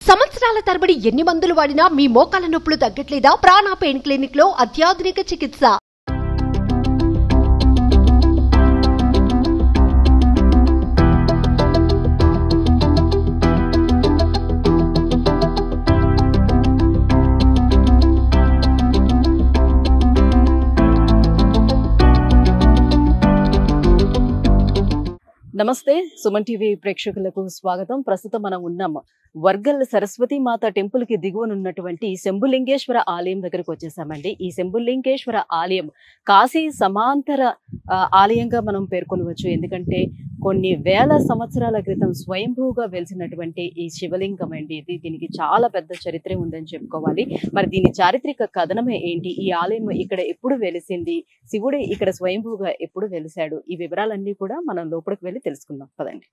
సంవత్సరాల తరబడి ఎన్ని మందులు వాడినా మీ మోకాల నొప్పులు తగ్గట్లేదా? ప్రాణ పెయిన్ క్లినిక్ లో అత్యాధునిక చికిత్స. నమస్తే సుమన్ టీవీ ప్రేక్షకులకు స్వాగతం. ప్రస్తుతం మనం ఉన్నాం వర్గల్ సరస్వతి మాత టెంపుల్ కి దిగువనున్నటువంటి శంభులింగేశ్వర ఆలయం దగ్గరకు వచ్చేసామండి. ఈ శంభులింగేశ్వర ఆలయం కాశీ సమాంతర ఆలయంగా మనం పేర్కొనవచ్చు. ఎందుకంటే కొన్ని వేల సంవత్సరాల క్రితం స్వయంభూగా వెలిసినటువంటి ఈ శివలింగం అండి ఇది. దీనికి చాలా పెద్ద చరిత్ర ఉందని చెప్పుకోవాలి. మరి దీని చారిత్రక కథనమే ఏంటి, ఈ ఆలయం ఇక్కడ ఎప్పుడు వెలిసింది, శివుడు ఇక్కడ స్వయంభూగా ఎప్పుడు వెలిశాడు, ఈ వివరాలన్నీ కూడా మనం లోపలికి వెళ్ళి తెలుసుకుందాం పదండి.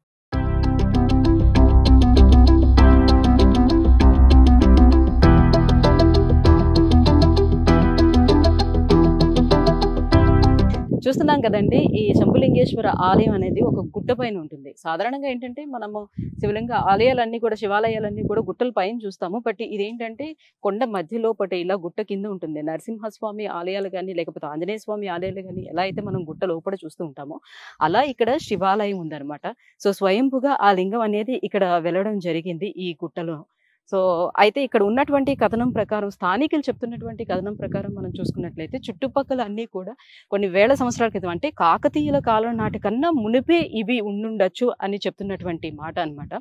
చూస్తున్నాం కదండి, ఈ శంభులింగేశ్వర ఆలయం అనేది ఒక గుట్ట పైన ఉంటుంది. సాధారణంగా ఏంటంటే మనము శివలింగ ఆలయాలన్నీ కూడా, శివాలయాలన్నీ కూడా గుట్టల పైన చూస్తాము. బట్ ఇదేంటంటే కొండ మధ్యలో పటే ఇలా గుట్ట కింద ఉంటుంది. నరసింహస్వామి ఆలయాలు కానీ లేకపోతే ఆంజనేయ స్వామి ఆలయాలు కానీ ఎలా అయితే మనం గుట్ట లోపల చూస్తూ ఉంటామో అలా ఇక్కడ శివాలయం ఉందన్నమాట. సో స్వయంభుగా ఆ లింగం అనేది ఇక్కడ వెళ్ళడం జరిగింది ఈ గుట్టలో. సో అయితే ఇక్కడ ఉన్నటువంటి కథనం ప్రకారం, స్థానికులు చెప్తున్నటువంటి కథనం ప్రకారం మనం చూసుకున్నట్లయితే చుట్టుపక్కల అన్నీ కూడా కొన్ని వేల సంవత్సరాల క్రితం, అంటే కాకతీయుల కాలం నాటి కన్నా మునిపే ఇవి ఉండుండొచ్చు అని చెప్తున్నటువంటి మాట అనమాట.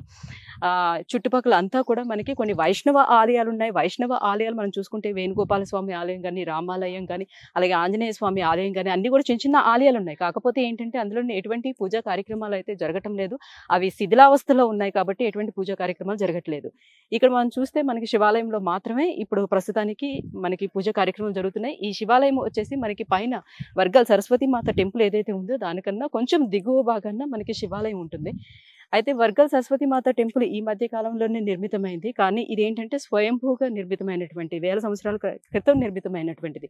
చుట్టుపక్కల అంతా కూడా మనకి కొన్ని వైష్ణవ ఆలయాలు ఉన్నాయి. వైష్ణవ ఆలయాలు మనం చూసుకుంటే వేణుగోపాల స్వామి ఆలయం కానీ, రామాలయం కానీ, అలాగే ఆంజనేయ స్వామి ఆలయం కానీ అన్ని కూడా చిన్న చిన్న ఆలయాలు ఉన్నాయి. కాకపోతే ఏంటంటే అందులో ఎటువంటి పూజా కార్యక్రమాలు అయితే జరగటం లేదు. అవి శిథిలావస్థలో ఉన్నాయి కాబట్టి ఎటువంటి పూజా కార్యక్రమాలు జరగట్లేదు. ఇక్కడ మనం చూస్తే మనకి శివాలయంలో మాత్రమే ఇప్పుడు ప్రస్తుతానికి మనకి పూజ కార్యక్రమాలు జరుగుతున్నాయి. ఈ శివాలయం వచ్చేసి మనకి పైన వర్గల్ సరస్వతి మాత టెంపుల్ ఏదైతే ఉందో దానికన్నా కొంచెం దిగువ భాగాన మనకి శివాలయం ఉంటుంది. అయితే వర్గల్ సరస్వతి మాత టెంపుల్ ఈ మధ్య కాలంలోనే నిర్మితమైంది. కానీ ఇదేంటంటే స్వయంభూగా నిర్మితమైనటువంటి, వేల సంవత్సరాల క్రితం నిర్మితమైనటువంటిది.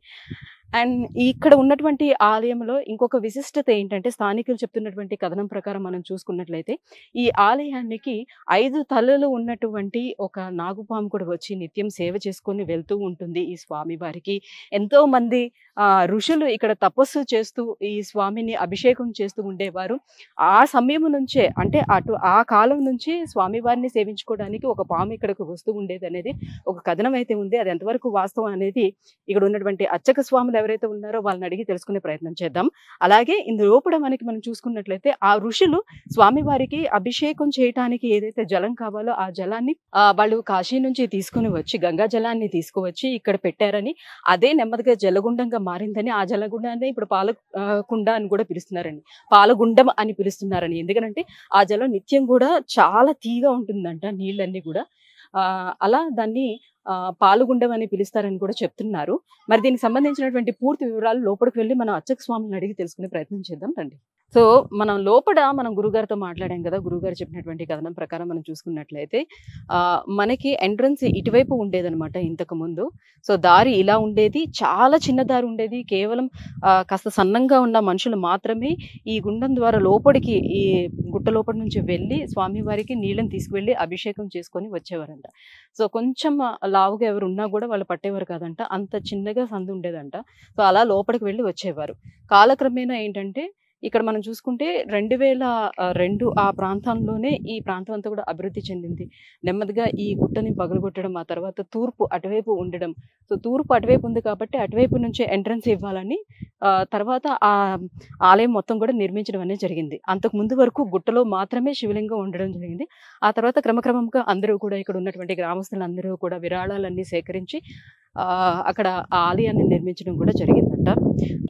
అండ్ ఇక్కడ ఉన్నటువంటి ఆలయంలో ఇంకొక విశిష్టత ఏంటంటే, స్థానికులు చెప్తున్నటువంటి కథనం ప్రకారం మనం చూసుకున్నట్లయితే ఈ ఆలయానికి 5 తలలు ఉన్నటువంటి ఒక నాగుపాము కూడా వచ్చి నిత్యం సేవ చేసుకొని వెళ్తూ ఉంటుంది ఈ స్వామి వారికి. ఎంతో మంది ఋషులు ఇక్కడ తపస్సు చేస్తూ ఈ స్వామిని అభిషేకం చేస్తూ ఉండేవారు. ఆ సమయం నుంచే, అంటే ఆ కాలం నుంచి స్వామివారిని సేవించుకోవడానికి ఒక పాము ఇక్కడికి వస్తూ ఉండేది అనేది ఒక కథనం అయితే ఉంది. అది ఎంతవరకు వాస్తవం అనేది ఇక్కడ ఉన్నటువంటి అర్చక స్వాములు ఎవరైతే ఉన్నారో వాళ్ళని అడిగి తెలుసుకునే ప్రయత్నం చేద్దాం. అలాగే ఇందులో కూడా మనం చూసుకున్నట్లయితే ఆ ఋషులు స్వామివారికి అభిషేకం చేయటానికి ఏదైతే జలం కావాలో ఆ జలాన్ని వాళ్ళు కాశీ నుంచి తీసుకుని వచ్చి, గంగా జలాన్ని తీసుకువచ్చి ఇక్కడ పెట్టారని, అదే నెమ్మదిగా జలగుండంగా మారిందని, ఆ జలగుండాన్ని ఇప్పుడు పాలకుండ అని కూడా పిలుస్తున్నారండి, పాలగుండం అని పిలుస్తున్నారని. ఎందుకంటే ఆ జలం నిత్యం కూడా చాలా తీగా ఉంటుందంట, నీళ్ళన్నీ కూడా. అలా దాన్ని పాలుగుండం అని పిలుస్తారని కూడా చెప్తున్నారు. మరి దీనికి సంబంధించినటువంటి పూర్తి వివరాలు లోపలికి వెళ్ళి మనం అర్చక స్వామిని అడిగి తెలుసుకునే ప్రయత్నం చేద్దాం రండి. సో మనం గురుగారితో మాట్లాడాం కదా, గురుగారు చెప్పినటువంటి కథనం ప్రకారం మనం చూసుకున్నట్లయితే మనకి ఎంట్రన్స్ ఇటువైపు ఉండేదన్నమాట ఇంతకు ముందు. సో దారి ఇలా ఉండేది, చాలా చిన్న దారి ఉండేది. కేవలం కాస్త సన్నంగా ఉన్న మనుషులు మాత్రమే ఈ గుండం ద్వారా లోపలికి, ఈ గుట్ట లోపలి నుంచి వెళ్ళి స్వామివారికి నీళ్ళని తీసుకువెళ్ళి అభిషేకం చేసుకొని వచ్చేవారంట. సో కొంచెం లావుగా ఎవరు ఉన్నా కూడా వాళ్ళు పట్టేవారు కాదంట, అంత చిన్నగా సందు ఉండేదంట. సో అలా లోపలికి వెళ్ళి వచ్చేవారు. కాలక్రమేణా ఏంటంటే ఇక్కడ మనం చూసుకుంటే 2002 ఆ ప్రాంతంలోనే ఈ ప్రాంతం అంతా కూడా అభివృద్ధి చెందింది. నెమ్మదిగా ఈ గుట్టని పగలగొట్టడం, ఆ తర్వాత తూర్పు అటువైపు ఉండడం. సో తూర్పు అటువైపు ఉంది కాబట్టి అటువైపు నుంచే ఎంట్రన్స్ ఇవ్వాలని తర్వాత ఆ ఆలయం మొత్తం కూడా నిర్మించడం అనేది జరిగింది. అంతకు ముందు వరకు గుట్టలో మాత్రమే శివలింగం ఉండడం జరిగింది. ఆ తర్వాత క్రమక్రమంగా అందరూ కూడా, ఇక్కడ ఉన్నటువంటి గ్రామస్తులు అందరూ కూడా విరాళాలన్నీ సేకరించి అక్కడ ఆ ఆలయాన్ని నిర్మించడం కూడా జరిగిందంట.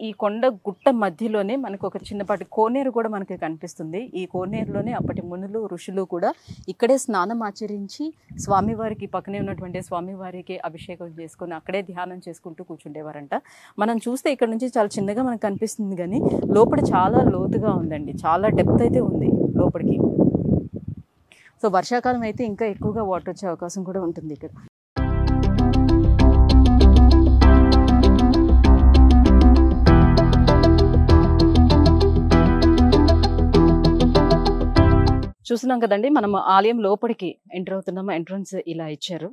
ఈ కొండ గుట్ట మధ్యలోనే మనకు ఒక చిన్నపాటి కోనేరు కూడా మనకి కనిపిస్తుంది. ఈ కోనేరులోనే అప్పటి మునులు, ఋషులు కూడా ఇక్కడే స్నానం ఆచరించి స్వామివారికి, పక్కనే ఉన్నటువంటి స్వామివారికి అభిషేకం చేసుకొని అక్కడే ధ్యానం చేసుకుంటూ కూర్చుండేవారంట. మనం చూస్తే ఇక్కడ నుంచి చాలా చిన్నగా మనకు కనిపిస్తుంది, కానీ లోపల చాలా లోతుగా ఉందండి, చాలా డెప్త్ అయితే ఉంది లోపలికి. సో వర్షాకాలం అయితే ఇంకా ఎక్కువగా వాటర్ వచ్చే అవకాశం కూడా ఉంటుంది ఇక్కడ. చూస్తున్నాం కదండి, మనం ఆలయం లోపలికి ఎంటర్ అవుతున్నాము. ఎంట్రన్స్ ఇలా ఇచ్చారు.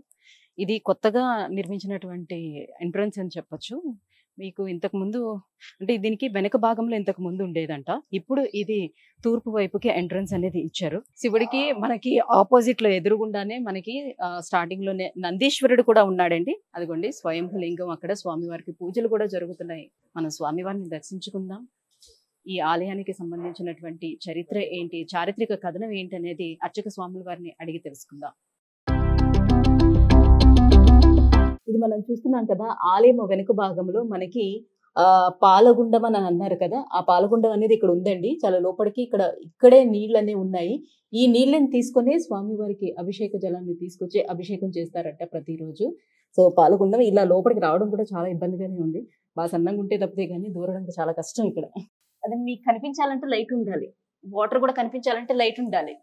ఇది కొత్తగా నిర్మించినటువంటి ఎంట్రన్స్ అని చెప్పొచ్చు. మీకు ఇంతకు ముందు అంటే దీనికి వెనక భాగంలో ఇంతకు ముందు ఉండేదంట. ఇప్పుడు ఇది తూర్పు వైపుకి ఎంట్రన్స్ అనేది ఇచ్చారు. శివుడికి మనకి ఆపోజిట్ లో ఎదురుగుండానే మనకి స్టార్టింగ్ లోనే నందీశ్వరుడు కూడా ఉన్నాడండి. అదిగోండి స్వయంభూ లింగం, అక్కడ స్వామివారికి పూజలు కూడా జరుగుతున్నాయి. మనం స్వామివారిని దర్శించుకుందాం. ఈ ఆలయానికి సంబంధించినటువంటి చరిత్ర ఏంటి, చారిత్రక కథనం ఏంటి అనేది అర్చక స్వాముల వారిని అడిగి తెలుసుకుందాం. ఇది మనం చూస్తున్నాం కదా, ఆలయం వెనుక భాగంలో మనకి పాలగుండం అని అన్నారు కదా, ఆ పాలగుండం అనేది ఇక్కడ ఉందండి. చాలా లోపలికి ఇక్కడే నీళ్ళు అనేవి ఉన్నాయి. ఈ నీళ్ళని తీసుకొని స్వామివారికి అభిషేక జలాన్ని తీసుకొచ్చి అభిషేకం చేస్తారట ప్రతిరోజు. సో పాలగుండం ఇలా లోపలికి రావడం కూడా చాలా ఇబ్బందిగానే ఉంది. బాగా సన్నంగా ఉంటే తప్పితే కానీ దూరడానికి చాలా కష్టం ఇక్కడ. అది మీకు కనిపించాలంటే లైట్ ఉండాలి, వాటర్ కూడా కనిపించాలంటే లైట్ ఉండాలి.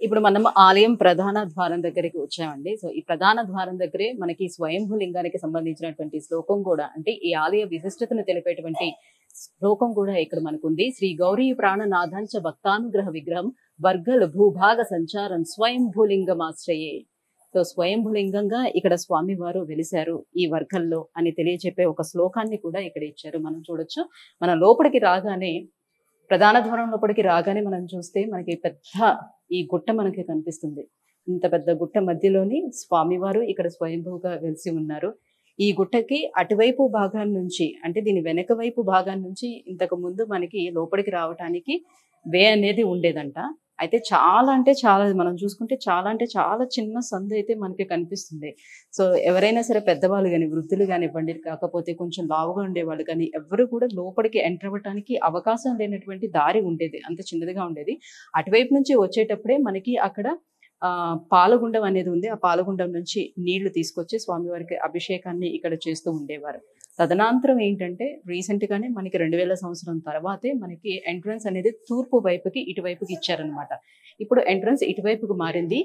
ఇప్పుడు మనం ఆలయం ప్రధాన ద్వారం దగ్గరికి వచ్చామండి. సో ఈ ప్రధాన ద్వారం దగ్గరే మనకి స్వయంభూ లింగానికి సంబంధించినటువంటి శ్లోకం కూడా, అంటే ఈ ఆలయ విశిష్టతను తెలిపేటువంటి శ్లోకం కూడా ఇక్కడ మనకుంది. శ్రీ గౌరీ ప్రాణనాథంచ భక్తానుగ్రహ విగ్రహం వర్గల్ భూభాగ సంచారం స్వయంభూలింగమాశ్రయే. సో స్వయంభూలింగంగా ఇక్కడ స్వామివారు వెలిశారు ఈ వర్గల్లో అని తెలియజెప్పే ఒక శ్లోకాన్ని కూడా ఇక్కడ ఇచ్చారు. మనం చూడొచ్చు. మన లోపలికి రాగానే, ప్రధాన ద్వారం లోపలికి రాగానే మనం చూస్తే మనకి పెద్ద ఈ గుట్ట మనకి కనిపిస్తుంది. ఇంత పెద్ద గుట్ట మధ్యలోని స్వామివారు ఇక్కడ స్వయంభూగా వెలిసి ఉన్నారు. ఈ గుట్టకి అటువైపు భాగాన్ని నుంచి, అంటే దీని వెనక వైపు భాగాన్ని నుంచి ఇంతకు ముందు మనకి లోపలికి రావడానికి వే అనేది ఉండేదంట. అయితే చాలా అంటే చాలా, మనం చూసుకుంటే చాలా అంటే చాలా చిన్న సందు అయితే మనకి కనిపిస్తుంది. సో ఎవరైనా సరే పెద్దవాళ్ళు కానీ, వృద్ధులు కానివ్వండి, కాకపోతే కొంచెం లావుగా ఉండేవాళ్ళు కానీ, ఎవరు కూడా లోపలికి ఎంటర్ అవ్వడానికి అవకాశం లేనటువంటి దారి ఉండేది. అంత చిన్నదిగా ఉండేది. అటువైపు నుంచి వచ్చేటప్పుడే మనకి అక్కడ పాలగుండం అనేది ఉంది. ఆ పాలగుండం నుంచి నీళ్లు తీసుకొచ్చి స్వామివారికి అభిషేకాన్ని ఇక్కడ చేస్తూ ఉండేవారు. తదనంతరం ఏంటంటే రీసెంట్ గానే మనకి 2000 సంవత్సరం తర్వాతే మనకి ఎంట్రన్స్ అనేది తూర్పు వైపుకి ఇటువైపుకి ఇచ్చారనమాట. ఇప్పుడు ఎంట్రన్స్ ఇటువైపుకి మారింది.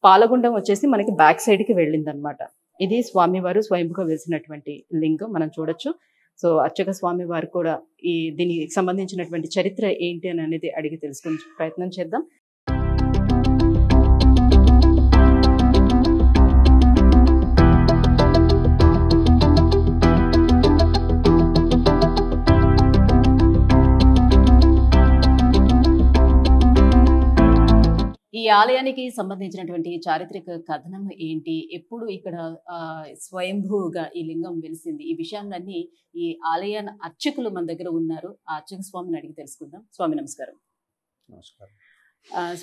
పాలగుండం వచ్చేసి మనకి బ్యాక్ సైడ్ కి వెళ్ళింది అనమాట. ఇది స్వామివారు స్వయంభూగా వెలిసినటువంటి లింగం మనం చూడొచ్చు. సో అర్చక స్వామి వారు కూడా దీనికి సంబంధించినటువంటి చరిత్ర ఏంటి అని అనేది అడిగి తెలుసుకునే ప్రయత్నం చేద్దాం. ఈ ఆలయానికి సంబంధించినటువంటి చారిత్రక కథనం ఏంటి, ఎప్పుడు ఇక్కడ స్వయంభూగా ఈ లింగం వెలిసింది, ఈ విషయాలన్నీ ఈ ఆలయ అర్చకులు మన దగ్గర ఉన్నారు. ఆ అర్చక స్వామిని అడిగి తెలుసుకుందాం. స్వామి నమస్కారం. నమస్కారం.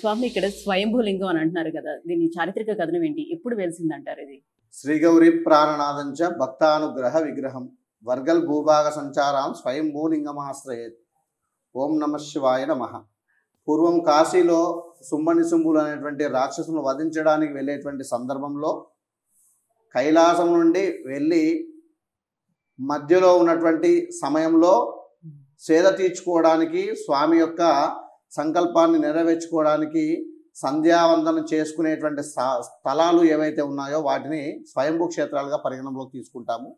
స్వామి, ఇక్కడ స్వయంభూ లింగం అని అంటున్నారు కదా, దీని చారిత్రక కథనం ఏంటి, ఎప్పుడు వెలిసింది అంటారు? ఇది శ్రీ గౌరీ ప్రాణనాథంచ భక్తానుగ్రహ విగ్రహం వర్గల్ భూభాగ సంచారం స్వయంభూలింగమాశ్రయే. ఓం నమ శివాయ నమః. పూర్వం కాశీలో శుంభనిశుంభులు అనేటువంటి రాక్షసులను వధించడానికి వెళ్ళేటువంటి సందర్భంలో కైలాసం నుండి వెళ్ళి మధ్యలో ఉన్నటువంటి సమయంలో సేద తీర్చుకోవడానికి, స్వామి యొక్క సంకల్పాన్ని నెరవేర్చుకోవడానికి సంధ్యావందనం చేసుకునేటువంటి స్థలాలు ఏవైతే ఉన్నాయో వాటిని స్వయంభూ క్షేత్రాలుగా పరిగణలోకి తీసుకుంటాము.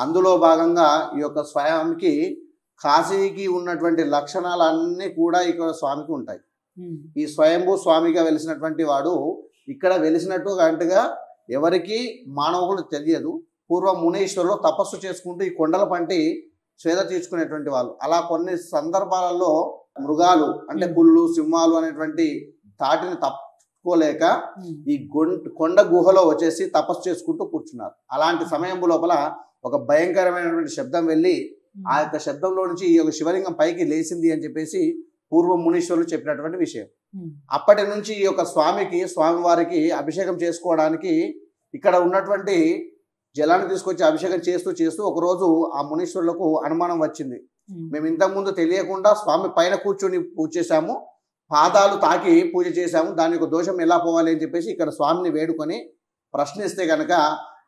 అందులో భాగంగా ఈ యొక్క స్వయంకి కాశీకి ఉన్నటువంటి లక్షణాలన్నీ కూడా ఇక్కడ స్వామికి ఉంటాయి. ఈ స్వయంభూ స్వామిగా వెలిసినటువంటి వాడు ఇక్కడ వెలిసినట్టుగా ఎవరికి మానవులు తెలియదు. పూర్వం మునీశ్వరులు తపస్సు చేసుకుంటూ ఈ కొండల పంటి స్వేద తీర్చుకునేటువంటి వాళ్ళు. అలా కొన్ని సందర్భాలలో మృగాలు అంటే పుల్లు, సింహాలు అనేటువంటి తాటిని తప్పుకోలేక ఈ కొండ గుహలో వచ్చేసి తపస్సు చేసుకుంటూ కూర్చున్నారు. అలాంటి సమయం లోపల ఒక భయంకరమైనటువంటి శబ్దం వెళ్ళి ఆ యొక్క శబ్దంలో నుంచి ఈ యొక్క శివలింగం పైకి లేచింది అని చెప్పేసి పూర్వం మునీశ్వరులు చెప్పినటువంటి విషయం. అప్పటి నుంచి ఈ యొక్క స్వామివారికి అభిషేకం చేసుకోవడానికి ఇక్కడ ఉన్నటువంటి జలాన్ని తీసుకొచ్చి అభిషేకం చేస్తూ ఒకరోజు ఆ మునీశ్వరులకు అనుమానం వచ్చింది. మేము ఇంతకుముందు తెలియకుండా స్వామి పైన కూర్చొని పూజ చేశాము, పాదాలు తాకి పూజ చేశాము, దాని యొక్క దోషం ఎలా పోవాలి అని చెప్పేసి ఇక్కడ స్వామిని వేడుకొని ప్రశ్నిస్తే కనుక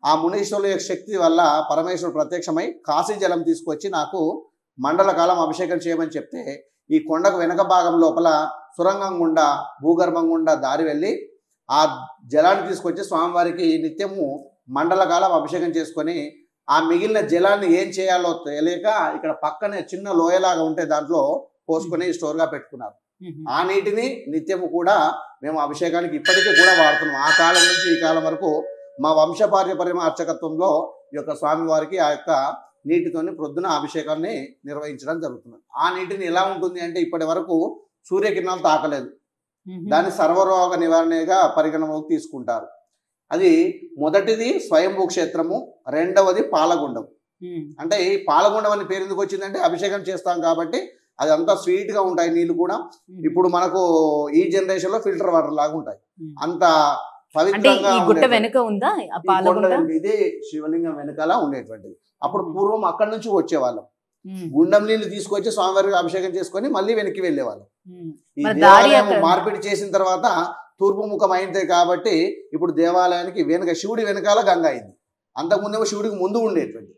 ఆ మునీశ్వరుల యొక్క శక్తి వల్ల పరమేశ్వరుడు ప్రత్యక్షమై కాశీ జలం తీసుకొచ్చి నాకు మండల కాలం అభిషేకం చేయమని చెప్తే ఈ కొండకు వెనక భాగం లోపల సురంగం గుండా, భూగర్భం గుండా దారి వెళ్ళి ఆ జలాన్ని తీసుకొచ్చి స్వామివారికి నిత్యము మండలకాలం అభిషేకం చేసుకొని ఆ మిగిలిన జలాన్ని ఏం చేయాలో తెలియక ఇక్కడ పక్కనే చిన్న లోయలాగా ఉంటే దాంట్లో పోసుకొని స్టోర్గా పెట్టుకున్నారు. ఆ నీటిని నిత్యము కూడా మేము అభిషేకానికి ఇప్పటికీ కూడా వాడుతున్నాం. ఆ కాలం నుంచి ఈ కాలం వరకు మా వంశపార్యపర్యమ అర్చకత్వంలో ఈ యొక్క స్వామివారికి ఆ యొక్క నీటితోని ప్రొద్దున అభిషేకాన్ని నిర్వహించడం జరుగుతుంది. ఆ నీటిని ఎలా ఉంటుంది అంటే ఇప్పటి వరకు సూర్యకిరణాలు తాకలేదు. దాన్ని సర్వరోగ నివారణగా పరిగణలోకి తీసుకుంటారు. అది మొదటిది స్వయంభూ క్షేత్రము, రెండవది పాలగుండం. అంటే ఈ పాలగుండం అనే పేరు ఎందుకు వచ్చిందంటే అభిషేకం చేస్తాం కాబట్టి అది అంతా స్వీట్గా ఉంటాయి నీళ్ళు కూడా. ఇప్పుడు మనకు ఈ జనరేషన్లో ఫిల్టర్ వాటర్ లాగా ఉంటాయి, అంత పవిత్రంగా. వెనుక ఉందా ఇదే శివలింగం వెనకాల ఉండేటువంటిది. అప్పుడు పూర్వం అక్కడి నుంచి వచ్చేవాళ్ళం, గుండం నీళ్లు తీసుకొచ్చి స్వామివారికి అభిషేకం చేసుకొని మళ్ళీ వెనక్కి వెళ్ళేవాళ్ళం. ఈ దేవాలయం మార్పిడి చేసిన తర్వాత తూర్పు ముఖం అయింది కాబట్టి ఇప్పుడు దేవాలయానికి వెనుక శివుడి వెనకాల గంగ అయింది. అంతకుముందేమో శివుడికి ముందు ఉండేటువంటి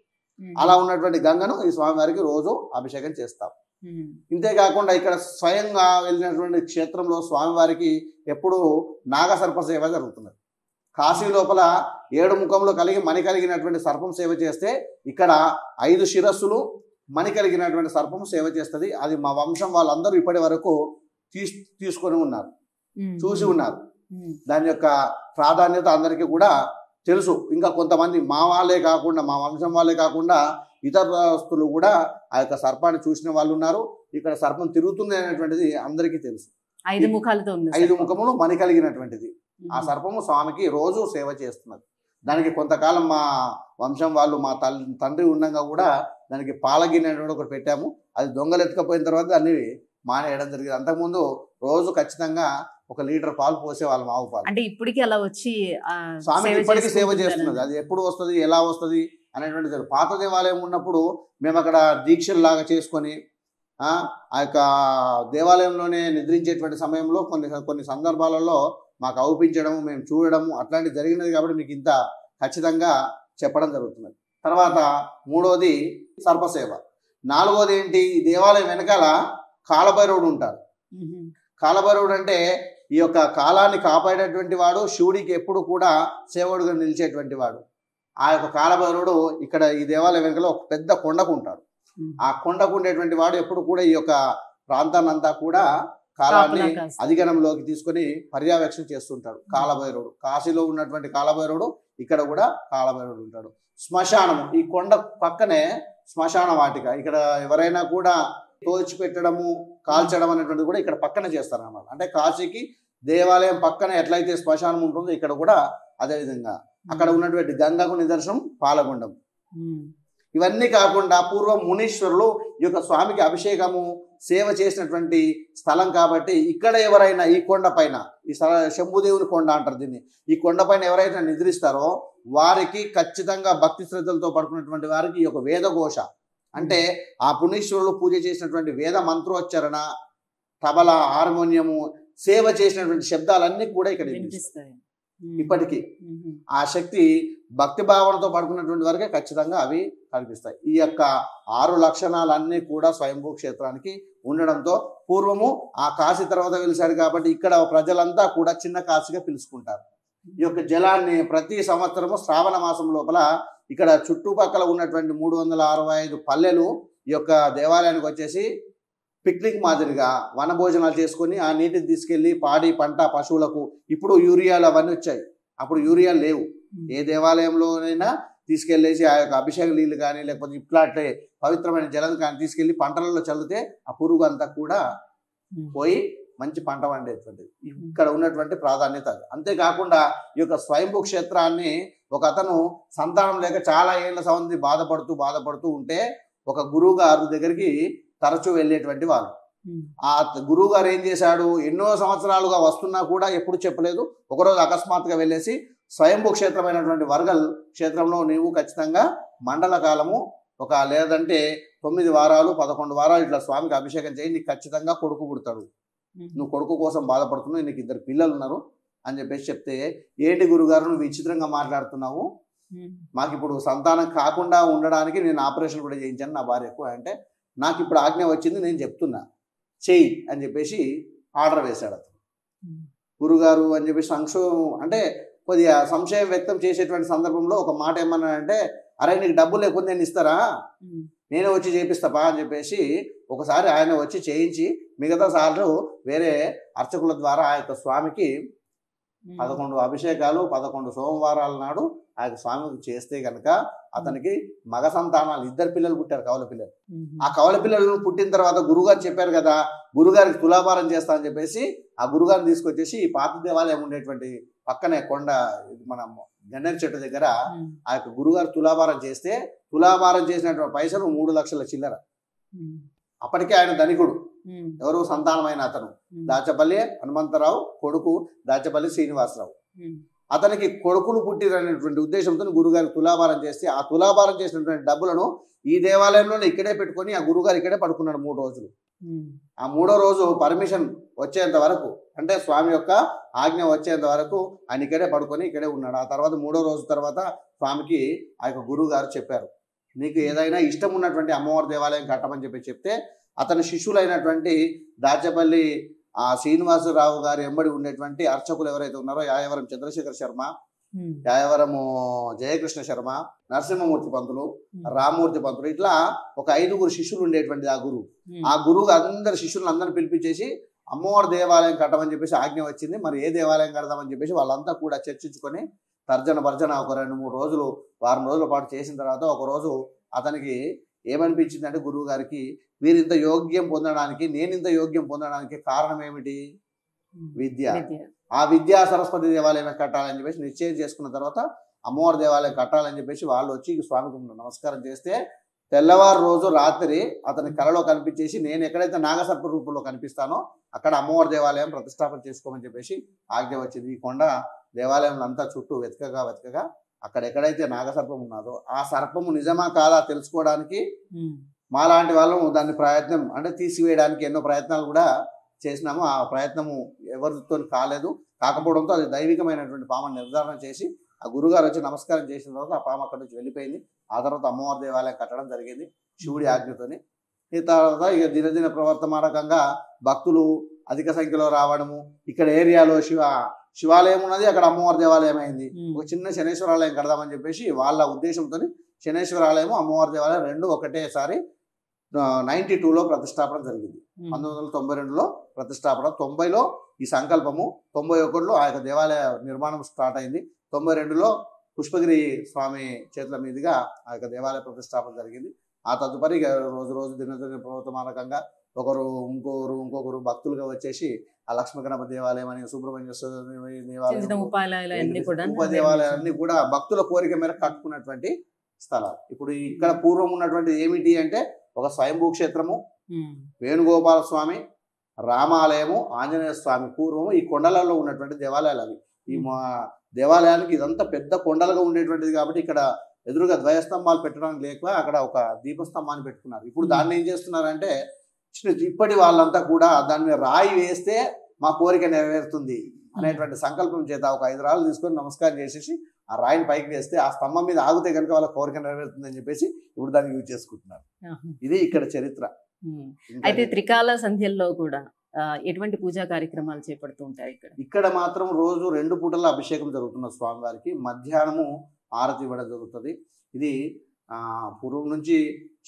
అలా ఉన్నటువంటి గంగను ఈ స్వామివారికి రోజు అభిషేకం చేస్తాం. ఇంతేకాకుండా ఇక్కడ స్వయంగా వెళ్ళినటువంటి క్షేత్రంలో స్వామివారికి ఎప్పుడు నాగసర్ప సేవ జరుగుతున్నది. కాశీ లోపల 7 ముఖంలో కలిగి మణి కలిగినటువంటి సర్పం సేవ చేస్తే ఇక్కడ 5 శిరస్సులు మణి కలిగినటువంటి సర్పం సేవ చేస్తుంది. అది మా వంశం వాళ్ళందరూ ఇప్పటి వరకు తీసుకొని ఉన్నారు, చూసి ఉన్నారు. దాని యొక్క ప్రాధాన్యత అందరికీ కూడా తెలుసు. ఇంకా కొంతమంది మా వాళ్ళే కాకుండా, మా వంశం వాళ్ళే కాకుండా ఇతరస్తులు కూడా ఆ యొక్క సర్పాన్ని చూసిన వాళ్ళు ఉన్నారు. ఇక్కడ సర్పం తిరుగుతుంది అనేటువంటిది అందరికీ తెలుసు. 5 ముఖాలతో 5 ముఖములు మణి కలిగినటువంటిది ఆ సర్పము స్వామికి రోజు సేవ చేస్తున్నది. దానికి కొంతకాలం మా వంశం వాళ్ళు, మా తండ్రి ఉండగా కూడా దానికి పాలగిన్నె అనేటువంటి ఒకటి పెట్టాము. అది దొంగలు ఎత్తుకపోయిన తర్వాత దాన్ని మానేయడం జరిగింది. అంతకుముందు రోజు ఖచ్చితంగా 1 లీటర్ పాలు పోసేవాళ్ళం, ఆవు పాలు. అంటే ఇప్పటికీ అలా వచ్చి స్వామికి ఇప్పటికీ సేవ చేస్తున్నది. అది ఎప్పుడు వస్తుంది, ఎలా వస్తుంది అనేటువంటిది. పాత దేవాలయం ఉన్నప్పుడు మేము అక్కడ దీక్షల్లాగా చేసుకొని ఆ యొక్క దేవాలయంలోనే నిద్రించేటువంటి సమయంలో కొన్ని సందర్భాలలో మాకు అవుపించడం, మేము చూడడము అట్లాంటివి జరిగినది కాబట్టి మీకు ఇంత ఖచ్చితంగా చెప్పడం జరుగుతున్నది. తర్వాత 3వది సర్పసేవ. 4వది ఏంటి, ఈ దేవాలయం వెనకాల కాలభైరవుడు ఉంటారు. కాలభైరవుడు అంటే ఈ యొక్క కాలాన్ని కాపాడేటువంటి వాడు, శివుడికి ఎప్పుడు కూడా సేవకుడుగా నిలిచేటువంటి వాడు. ఆ యొక్క కాలభైరవుడు ఇక్కడ ఈ దేవాలయం వెనుకలో ఒక పెద్ద కొండకు ఉంటాడు. ఆ కొండకు ఉండేటువంటి వాడు ఎప్పుడు కూడా ఈ యొక్క ప్రాంతాన్ని అంతా కూడా కాలాన్ని అధిగణంలోకి తీసుకొని పర్యవేక్షణ చేస్తుంటాడు కాలభైరవుడు. కాశీలో ఉన్నటువంటి కాలభైరవుడు ఇక్కడ కూడా కాలభైరవుడు ఉంటాడు. శ్మశానము, ఈ కొండ పక్కనే శ్మశాన వాటిక. ఇక్కడ ఎవరైనా కూడా తోచిపెట్టడము, కాల్చడం అనేటువంటిది కూడా ఇక్కడ పక్కన చేస్తారన్నమాట. అంటే కాశీకి దేవాలయం పక్కన ఎట్లయితే శ్మశానం ఉంటుందో ఇక్కడ కూడా అదేవిధంగా అక్కడ ఉన్నటువంటి గంగకు నిదర్శనం పాలగుండం. ఇవన్నీ కాకుండా పూర్వం మునీశ్వరులు ఈ యొక్క స్వామికి అభిషేకము సేవ చేసినటువంటి స్థలం కాబట్టి ఇక్కడ ఎవరైనా ఈ కొండ పైన, ఈ శంభుదేవుని కొండ అంటారు దీన్ని, ఈ కొండ పైన ఎవరైతే నిద్రిస్తారో వారికి ఖచ్చితంగా భక్తి శ్రద్ధలతో పడుకున్నటువంటి వారికి ఈ యొక్క వేదఘోష అంటే ఆ పుణీశ్వరులు పూజ చేసినటువంటి వేద మంత్రోచ్చరణ, తబల, హార్మోనియము సేవ చేసినటువంటి శబ్దాలన్నీ కూడా ఇక్కడ వినిపిస్తాయి. ఇప్పటికీ ఆ శక్తి భక్తి భావనతో పడుకున్నటువంటి వరకే ఖచ్చితంగా అవి కనిపిస్తాయి. ఈ యొక్క 6 లక్షణాలన్నీ కూడా స్వయంభూ క్షేత్రానికి ఉండడంతో పూర్వము ఆ కాశీ తర్వాత వెలిసాడు కాబట్టి ఇక్కడ ప్రజలంతా కూడా చిన్న కాశీగా పిలుచుకుంటారు. ఈ యొక్క జలాన్ని ప్రతి సంవత్సరము శ్రావణ మాసం లోపల ఇక్కడ చుట్టుపక్కల ఉన్నటువంటి 365 పల్లెలు ఈ యొక్క దేవాలయానికి వచ్చేసి పిక్నిక్ మాదిరిగా వనభోజనాలు చేసుకొని ఆ నీటిని తీసుకెళ్ళి పాడి పంట పశువులకు, ఇప్పుడు యూరియాలు అవన్నీ వచ్చాయి, అప్పుడు యూరియాలు లేవు. ఏ దేవాలయంలోనైనా తీసుకెళ్ళేసి ఆ యొక్క అభిషేక నీళ్ళు కానీ లేకపోతే ఇట్లాంటి పవిత్రమైన జలం కానీ తీసుకెళ్ళి పంటలలో చల్లితే ఆ పురుగు అంతా కూడా పోయి మంచి పంట పండేటువంటిది. ఇక్కడ ఉన్నటువంటి ప్రాధాన్యత అది. అంతేకాకుండా ఈ యొక్క స్వయంభూ క్షేత్రాన్ని ఒక అతను సంతానం లేక చాలా ఏళ్ల సంబంధి బాధపడుతూ ఉంటే ఒక గురువు గారు దగ్గరికి తరచూ వెళ్ళేటువంటి వాళ్ళు. ఆ గురువు గారు ఏం చేశాడు, ఎన్నో సంవత్సరాలుగా వస్తున్నా కూడా ఎప్పుడు చెప్పలేదు. ఒకరోజు అకస్మాత్తుగా వెళ్ళేసి స్వయంభూ క్షేత్రమైనటువంటి వర్గల్ క్షేత్రంలో నీవు ఖచ్చితంగా మండల కాలము లేదంటే 9 వారాలు 11 వారాలు ఇట్లా స్వామికి అభిషేకం చేయి, నీకు ఖచ్చితంగా కొడుకు పుడతాడు, నువ్వు కొడుకు కోసం బాధపడుతున్నావు, నీకు 2 పిల్లలు ఉన్నారు అని చెప్పేసి చెప్తే, ఏంటి గురుగారు నువ్వు విచిత్రంగా మాట్లాడుతున్నావు, మాకు ఇప్పుడు సంతానం కాకుండా ఉండడానికి నేను ఆపరేషన్ కూడా చేయించాను నా భార్యకు అంటే, నాకు ఇప్పుడు ఆజ్ఞ వచ్చింది నేను చెప్తున్నా చెయ్యి అని చెప్పేసి ఆర్డర్ వేశాడు అతను. గురుగారు అని చెప్పి అంటే కొద్దిగా సంశయం వ్యక్తం చేసేటువంటి సందర్భంలో ఒక మాట ఏమన్నానంటే, అరే నీకు డబ్బులు లేకపోతే నేను ఇస్తారా, నేనే వచ్చి చేపిస్తాపా అని చెప్పేసి ఒకసారి ఆయన వచ్చి చేయించి మిగతా సార్లు వేరే అర్చకుల ద్వారా ఆ యొక్క స్వామికి 11 అభిషేకాలు 11 సోమవారాల నాడు ఆ యొక్క స్వామికి చేస్తే కనుక అతనికి మగ సంతానాలు 2 పిల్లలు పుట్టారు, కవల పిల్లలు. ఆ కవల పిల్లలు పుట్టిన తర్వాత గురుగారు చెప్పారు కదా, గురుగారికి తులాభారం చేస్తా అని చెప్పేసి ఆ గురుగారిని తీసుకొచ్చేసి ఈ పాత దేవాలయం ఉండేటువంటి పక్కనే కొండ మన గన్నేరు చెట్టు దగ్గర ఆ యొక్క గురుగారు తులాభారం చేస్తే తులాభారం చేసినటువంటి పైసలు 3 లక్షల చిల్లర. అప్పటికే ఆయన ధనికుడు, ఎవరు సంతానమైన అతను దాచపల్లి హనుమంతరావు కొడుకు దాచపల్లి శ్రీనివాసరావు. అతనికి కొడుకులు పుట్టిరనేటువంటి ఉద్దేశంతో గురుగారికి తులాభారం చేస్తే ఆ తులాభారం చేసినటువంటి డబ్బులను ఈ దేవాలయంలోనే ఇక్కడే పెట్టుకొని ఆ గురుగారు ఇక్కడే పడుకున్నాడు 3 రోజులు. ఆ 3వ రోజు పర్మిషన్ వచ్చేంత వరకు, అంటే స్వామి యొక్క ఆజ్ఞ వచ్చేంత వరకు ఆయన ఇక్కడే పడుకొని ఇక్కడే ఉన్నాడు. ఆ తర్వాత 3వ రోజు తర్వాత స్వామికి ఆ యొక్క గురువు గారు చెప్పారు, నీకు ఏదైనా ఇష్టం ఉన్నటువంటి అమ్మవారి దేవాలయం కట్టమని చెప్తే అతని శిష్యులైనటువంటి దాచపల్లి ఆ శ్రీనివాసరావు గారు ఎంబడి ఉండేటువంటి అర్చకులు ఎవరైతే ఉన్నారో యాయవరం చంద్రశేఖర్ శర్మ, యాయవరము జయకృష్ణ శర్మ, నరసింహమూర్తి పంతులు, రామమూర్తి పంతులు, ఇట్లా ఒక 5గురు శిష్యులు ఉండేటువంటిది ఆ గురువు అందరి శిష్యులను అందరిని పిలిపించేసి అమ్మవారి దేవాలయం కట్టమని చెప్పేసి ఆజ్ఞ వచ్చింది. మరి ఏ దేవాలయం కడదామని చెప్పేసి వాళ్ళంతా కూడా చర్చించుకొని తర్జన భర్జన ఒక 2-3 రోజులు వారం రోజుల పాటు చేసిన తర్వాత ఒకరోజు అతనికి ఏమనిపించింది అంటే గురువు గారికి, వీరింత యోగ్యం పొందడానికి నేనింత యోగ్యం పొందడానికి కారణం ఏమిటి? విద్య. ఆ విద్యా సరస్వతి దేవాలయం కట్టాలని చెప్పేసి నిశ్చయం చేసుకున్న తర్వాత అమ్మవారి దేవాలయం కట్టాలని చెప్పేసి వాళ్ళు వచ్చి స్వామికి నమస్కారం చేస్తే తెల్లవారు రోజు రాత్రి అతని కలలో కనిపించేసి నేను ఎక్కడైతే నాగసర్ప రూపంలో కనిపిస్తానో అక్కడ అమ్మవారి దేవాలయం ప్రతిష్టాపన చేసుకోమని చెప్పేసి ఆజ్ఞ వచ్చింది. ఈ కొండ దేవాలయం అంతా చుట్టూ వెతకగా అక్కడ ఎక్కడైతే నాగసర్పం ఉన్నదో ఆ సర్పము నిజమా కాదా తెలుసుకోవడానికి మాలాంటి వాళ్ళు దాన్ని ప్రయత్నం అంటే తీసివేయడానికి ఎన్నో ప్రయత్నాలు కూడా చేసినాము. ఆ ప్రయత్నము ఎవరితో కాలేదు. కాకపోవడంతో అది దైవికమైనటువంటి పాముని నిర్ధారణ చేసి ఆ గురుగారు వచ్చి నమస్కారం చేసిన తర్వాత ఆ పాము అక్కడి నుంచి వెళ్ళిపోయింది. ఆ తర్వాత అమ్మవారి దేవాలయం కట్టడం జరిగింది శివుడి ఆజ్ఞతోని. ఈ తర్వాత ఇక దినదిన ప్రవర్తమానకంగా భక్తులు అధిక సంఖ్యలో రావడము, ఇక్కడ ఏరియాలో శివాలయం ఉన్నది, అక్కడ అమ్మవారి దేవాలయం అయింది. ఒక చిన్న శనేశ్వరాలయం కడదామని చెప్పేసి వాళ్ళ ఉద్దేశంతో శనేశ్వరాలయం అమ్మవారి దేవాలయం రెండు ఒకటేసారి 92లో ప్రతిష్టాపన జరిగింది. 1992లో ప్రతిష్టాపన, 90లో ఈ సంకల్పము, 91లో ఆ యొక్క దేవాలయ నిర్మాణం స్టార్ట్ అయింది. 92లో పుష్పగిరి స్వామి చేతుల మీదుగా ఆ యొక్క దేవాలయ ప్రతిష్టాపన జరిగింది. ఆ తదుపరి రోజు దినదిన ప్రవర్తమానకంగా ఇంకొకరు భక్తులుగా వచ్చేసి ఆ లక్ష్మీ గణపతి దేవాలయం అని, సుబ్రహ్మణ్య దేవాలయాన్ని కూడా భక్తుల కోరిక మేర కట్టుకున్నటువంటి స్థలాలు. ఇప్పుడు ఇక్కడ పూర్వం ఉన్నటువంటి ఏమిటి అంటే ఒక స్వయంభూ క్షేత్రము, వేణుగోపాల స్వామి, రామాలయము, ఆంజనేయ స్వామి పూర్వము ఈ కొండలలో ఉన్నటువంటి దేవాలయాలు అవి. ఈ మా దేవాలయానికి ఇదంతా పెద్ద కొండలుగా ఉండేటువంటిది కాబట్టి ఇక్కడ ఎదురుగా ద్వయస్తంభాలు పెట్టడానికి లేక అక్కడ ఒక దీపస్తంభాన్ని పెట్టుకున్నారు. ఇప్పుడు దాన్ని ఏం చేస్తున్నారంటే ఇప్పటి వాళ్ళంతా కూడా దాని మీద రాయి వేస్తే మా కోరిక నెరవేరుతుంది అనేటువంటి సంకల్పం చేత ఒక 5 రాళ్ళు తీసుకొని నమస్కారం చేసేసి ఆ రాయిని పైకి వేస్తే ఆ స్తంభం మీద ఆగితే కనుక వాళ్ళ కోరిక నెరవేరుతుంది అని చెప్పేసి ఇప్పుడు దాన్ని యూజ్ చేసుకుంటున్నారు. ఇది ఇక్కడ చరిత్ర. అయితే త్రికాల సంధ్యల్లో కూడా ఎటువంటి పూజా కార్యక్రమాలు చేపడుతూ ఉంటాయి ఇక్కడ మాత్రం రోజు 2 పూటల అభిషేకం జరుగుతున్న స్వామివారికి. మధ్యాహ్నము ఆరతి ఇవ్వడం జరుగుతుంది. ఇది పూర్వం నుంచి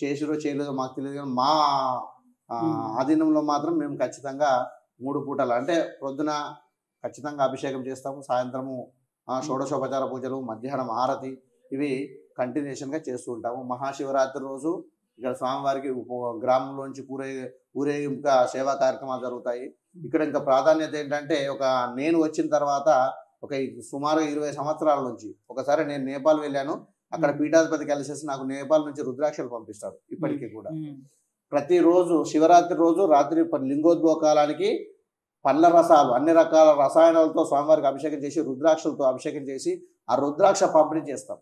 చేసిరో చేయలేదో మాకు తెలియదు, కానీ మా ఆధీనంలో మాత్రం మేము ఖచ్చితంగా 3 పూటలు అంటే ప్రొద్దున ఖచ్చితంగా అభిషేకం చేస్తాము, సాయంత్రము షోడశోపచార పూజలు, మధ్యాహ్నం ఆరతి, ఇవి కంటిన్యూషన్గా చేస్తూ ఉంటాము. మహాశివరాత్రి రోజు ఇక్కడ స్వామివారికి గ్రామంలోంచి ఊరేగింపుగా సేవా కార్యక్రమాలు జరుగుతాయి. ఇక్కడ ఇంకా ప్రాధాన్యత ఏంటంటే నేను వచ్చిన తర్వాత సుమారు 20 సంవత్సరాల నుంచి ఒకసారి నేను నేపాల్ వెళ్ళాను. అక్కడ పీఠాధిపతి కలిసేసి నాకు నేపాల్ నుంచి రుద్రాక్షలు పంపిస్తారు. ఇప్పటికీ కూడా ప్రతిరోజు శివరాత్రి రోజు రాత్రి లింగోద్భోకాలానికి పండ్ల రసాలు, అన్ని రకాల రసాయనాలతో స్వామివారికి అభిషేకం చేసి రుద్రాక్షలతో అభిషేకం చేసి ఆ రుద్రాక్ష పంపిణీ చేస్తాం.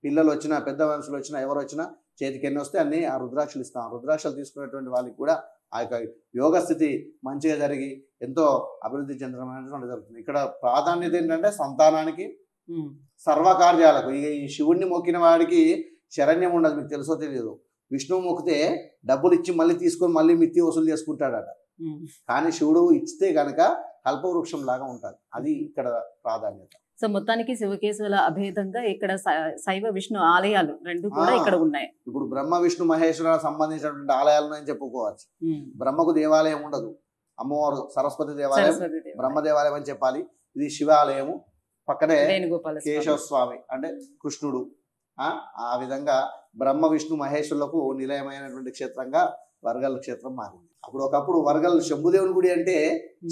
పిల్లలు వచ్చినా పెద్ద మనుషులు వచ్చినా ఎవరు వచ్చినా చేతికి ఎన్ని వస్తే అన్ని ఆ రుద్రాక్షలు ఇస్తాం. రుద్రాక్షలు తీసుకునేటువంటి వాళ్ళకి కూడా ఆ యొక్క యోగ స్థితి మంచిగా జరిగి ఎంతో అభివృద్ధి చెందడం అనేటువంటి జరుగుతుంది. ఇక్కడ ప్రాధాన్యత ఏంటంటే సంతానానికి, సర్వకార్యాలకు. ఈ శివుణ్ణి మొక్కిన వాడికి శరణ్యం ఉండదు, మీకు తెలుసో తెలియదు. విష్ణువు మొక్కితే డబ్బులు ఇచ్చి మళ్ళీ తీసుకొని మళ్ళీ మిత్తి వసూలు చేసుకుంటాడట. కానీ శివుడు ఇచ్చితే కనుక కల్పవృక్షం లాగా ఉంటుంది. అది ఇక్కడ ప్రాధాన్యత. సో మొత్తానికి శివకేశవుల అభేదంగా ఇక్కడ శైవ విష్ణు ఆలయాలు రెండు కూడా ఇక్కడ ఉన్నాయి. ఇప్పుడు బ్రహ్మ విష్ణు మహేశ్వర సంబంధించినటువంటి ఆలయాలను అని చెప్పుకోవచ్చు. బ్రహ్మకు దేవాలయం ఉండదు, అమ్మవారు సరస్వతి దేవాలయం, బ్రహ్మ దేవాలయం అని చెప్పాలి. ఇది శివాలయము, పక్కనే కేశవ స్వామి అంటే కృష్ణుడు. ఆ విధంగా బ్రహ్మ విష్ణు మహేశ్వరులకు నిలయమైనటువంటి క్షేత్రంగా వర్గల్ క్షేత్రం మారింది. అప్పుడు ఒకప్పుడు వర్గల్ శంభుదేవుని గుడి అంటే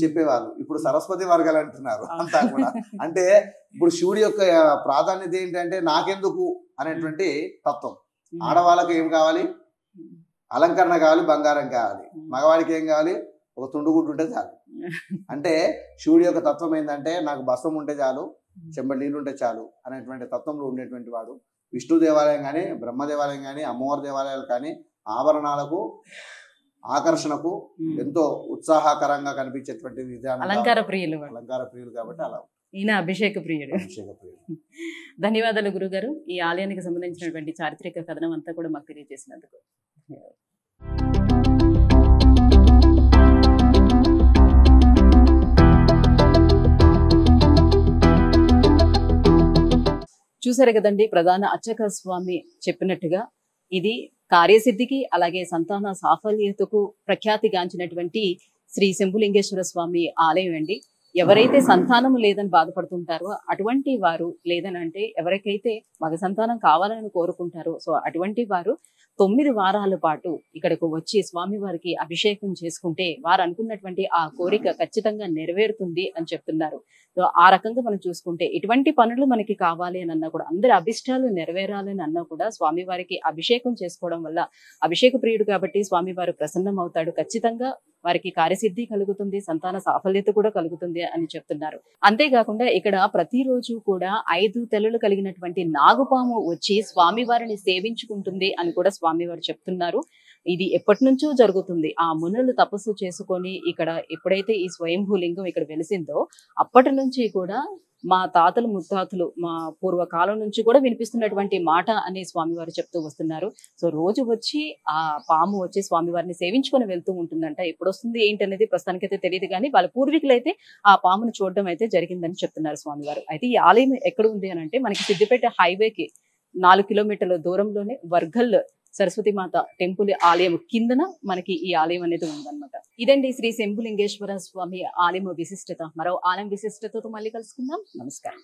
చెప్పేవాళ్ళు, ఇప్పుడు సరస్వతి వర్గల్ అంటున్నారు అంతా కూడా. అంటే ఇప్పుడు శివుడి యొక్క ప్రాధాన్యత ఏంటంటే నాకెందుకు అనేటువంటి తత్వం. ఆడవాళ్ళకి ఏం కావాలి? అలంకరణ కావాలి, బంగారం కావాలి. మగవాడికి ఏం కావాలి? ఒక తుండుగుడ్డు ఉంటే చాలు. అంటే శివుడి యొక్క తత్వం ఏంటంటే నాకు బస్తం ఉంటే చాలు, చెంబడి నీళ్ళు ఉంటే చాలు అనేటువంటి తత్వంలో ఉండేటువంటి వాడు. విష్ణు దేవాలయం కానీ, బ్రహ్మ దేవాలయం కానీ, అమ్మవారి దేవాలయాలు కానీ ఆభరణాలకు, ఆకర్షణకు ఎంతో ఉత్సాహకరంగా కనిపించేటువంటి విధానం. అలంకార ప్రియులు కాబట్టి అలా ఈయన అభిషేక ప్రియుడు. ధన్యవాదాలు గురుగారు, ఈ ఆలయానికి సంబంధించినటువంటి చారిత్రక కథనం అంతా కూడా మాకు తెలియజేసినందుకు. చూసారు కదండి, ప్రధాన అర్చక స్వామి చెప్పినట్టుగా ఇది కార్యసిద్ధికి అలాగే సంతాన సాఫల్యతకు ప్రఖ్యాతిగాంచినటువంటి శ్రీ శంభులింగేశ్వర స్వామి ఆలయం అండి. ఎవరైతే సంతానం లేదని బాధపడుతుంటారో అటువంటి వారు, లేదనంటే ఎవరికైతే మగ సంతానం కావాలని కోరుకుంటారో సో అటువంటి వారు 9 వారాల పాటు ఇక్కడకు వచ్చి స్వామివారికి అభిషేకం చేసుకుంటే వారు అనుకున్నటువంటి ఆ కోరిక ఖచ్చితంగా నెరవేరుతుంది అని చెప్తున్నారు. సో ఆ రకంగా మనం చూసుకుంటే ఇటువంటి పనులు మనకి కావాలి అని అన్నా కూడా, అందరి అభిష్టాలు నెరవేరాలని అన్నా కూడా స్వామివారికి అభిషేకం చేసుకోవడం వల్ల, అభిషేక ప్రియుడు కాబట్టి స్వామివారు ప్రసన్నం అవుతాడు. ఖచ్చితంగా వారికి కార్యసిద్ధి కలుగుతుంది, సంతాన సాఫల్యత కూడా కలుగుతుంది అని చెప్తున్నారు. అంతేకాకుండా ఇక్కడ ప్రతిరోజు కూడా 5 తలలు కలిగినటువంటి నాగుపాము వచ్చి స్వామివారిని సేవించుకుంటుంది అని కూడా స్వామివారు చెప్తున్నారు. ఇది ఎప్పటి నుంచో జరుగుతుంది. ఆ మునులు తపస్సు చేసుకొని ఇక్కడ ఎప్పుడైతే ఈ స్వయంభూలింగం ఇక్కడ వెలిసిందో అప్పటి నుంచి కూడా మా తాతలు ముత్తాతలు మా పూర్వకాలం నుంచి కూడా వినిపిస్తున్నటువంటి మాట అని స్వామివారు చెప్తూ వస్తున్నారు. సో రోజు వచ్చి ఆ పాము వచ్చి స్వామివారిని సేవించుకొని వెళ్తూ ఉంటుందంట. ఎప్పుడు వస్తుంది ఏంటి అనేది ప్రస్తుతానికైతే తెలియదు, కానీ వాళ్ళ పూర్వీకులైతే ఆ పామును చూడడం అయితే జరిగిందని చెప్తున్నారు స్వామివారు. అయితే ఈ ఆలయం ఎక్కడ ఉంది అని అంటే మనకి సిద్దిపేట హైవేకి 4 కిలోమీటర్ల దూరంలోనే వర్గల్ సరస్వతి మాత టెంపుల్ ఆలయం కిందన మనకి ఈ ఆలయం అనేది ఉందన్నమాట. ఇదండి శ్రీ శంభులింగేశ్వర స్వామి ఆలయం విశిష్టత. మరో ఆలయం విశిష్టతతో మళ్ళీ కలుసుకుందాం. నమస్కారం.